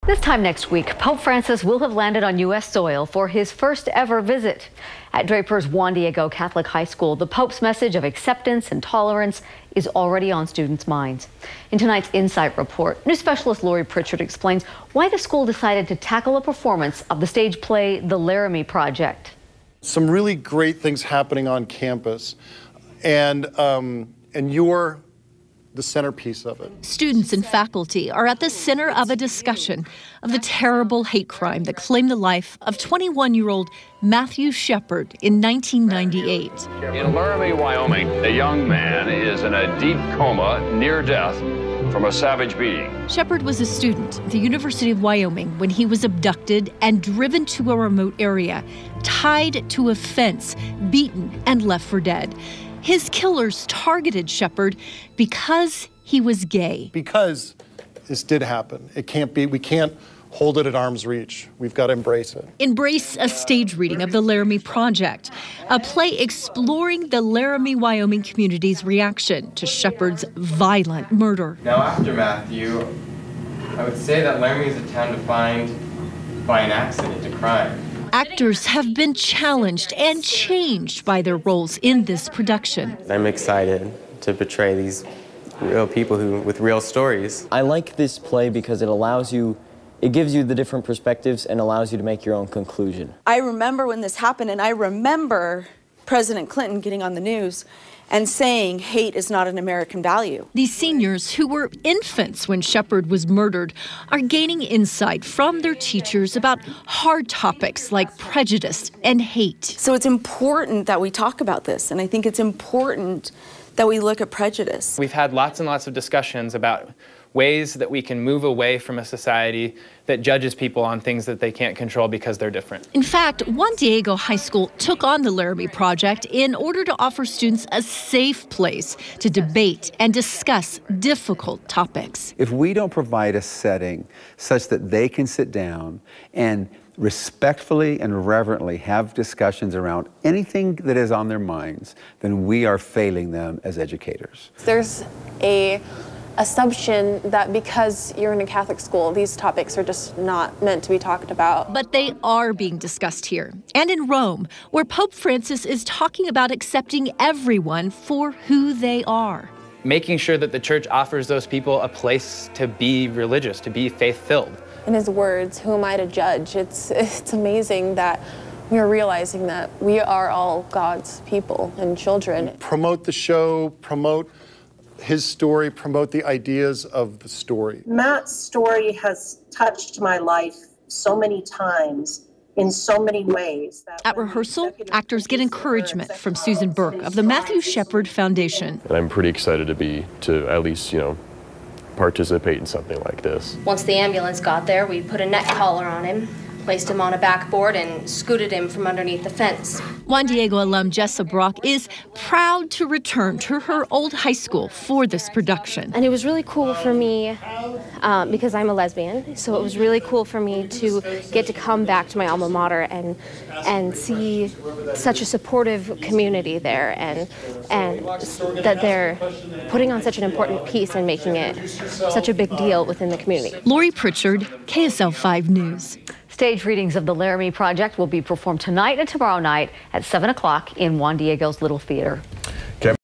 This time next week, Pope Francis will have landed on U.S. soil for his first ever visit. At Draper's Juan Diego Catholic High School, the Pope's message of acceptance and tolerance is already on students' minds. In tonight's Insight Report, news specialist Laramie Project explains why the school decided to tackle a performance of the stage play, The Laramie Project. Some really great things happening on campus, and you're the centerpiece of it. Students and faculty are at the center of a discussion of the terrible hate crime that claimed the life of 21-year-old Matthew Shepard in 1998. In Laramie, Wyoming, a young man is in a deep coma near death from a savage beating. Shepard was a student at the University of Wyoming when he was abducted and driven to a remote area, tied to a fence, beaten, and left for dead. His killers targeted Shepard because he was gay. Because this did happen. It can't be, we can't hold it at arm's reach. We've got to embrace it. Embrace a stage reading of The Laramie Project, a play exploring the Laramie, Wyoming community's reaction to Shepard's violent murder. Now, after Matthew, I would say that Laramie is a town defined by an accident to crime. Actors have been challenged and changed by their roles in this production. I'm excited to portray these real people with real stories. I like this play because it gives you the different perspectives and allows you to make your own conclusion. I remember when this happened, and I remember President Clinton getting on the news and saying hate is not an American value. These seniors, who were infants when Shepard was murdered, are gaining insight from their teachers about hard topics like prejudice and hate. So it's important that we talk about this, and I think it's important that we look at prejudice. We've had lots and lots of discussions about ways that we can move away from a society that judges people on things that they can't control because they're different. In fact, Juan Diego High School took on the Laramie Project in order to offer students a safe place to debate and discuss difficult topics. If we don't provide a setting such that they can sit down and respectfully and reverently have discussions around anything that is on their minds, then we are failing them as educators. There's a assumption that because you're in a Catholic school, these topics are just not meant to be talked about. But they are being discussed here and in Rome, where Pope Francis is talking about accepting everyone for who they are. Making sure that the church offers those people a place to be religious, to be faith-filled. In his words, who am I to judge? It's amazing that we are realizing that we are all God's people and children. Promote the show, promote his story, promote the ideas of the story. Matt's story has touched my life so many times in so many ways. At rehearsal, actors get encouragement from Susan Burke of the Matthew Shepard Foundation. And I'm pretty excited to at least, participate in something like this. Once the ambulance got there, we put a neck collar on him, placed him on a backboard, and scooted him from underneath the fence. Juan Diego alum Jessa Brock is proud to return to her old high school for this production. And it was really cool for me, because I'm a lesbian, so it was really cool for me to get to come back to my alma mater and see such a supportive community there, and that they're putting on such an important piece and making it such a big deal within the community. Laramie Project, KSL 5 News. Stage readings of The Laramie Project will be performed tonight and tomorrow night at 7 o'clock in Juan Diego's Little Theater.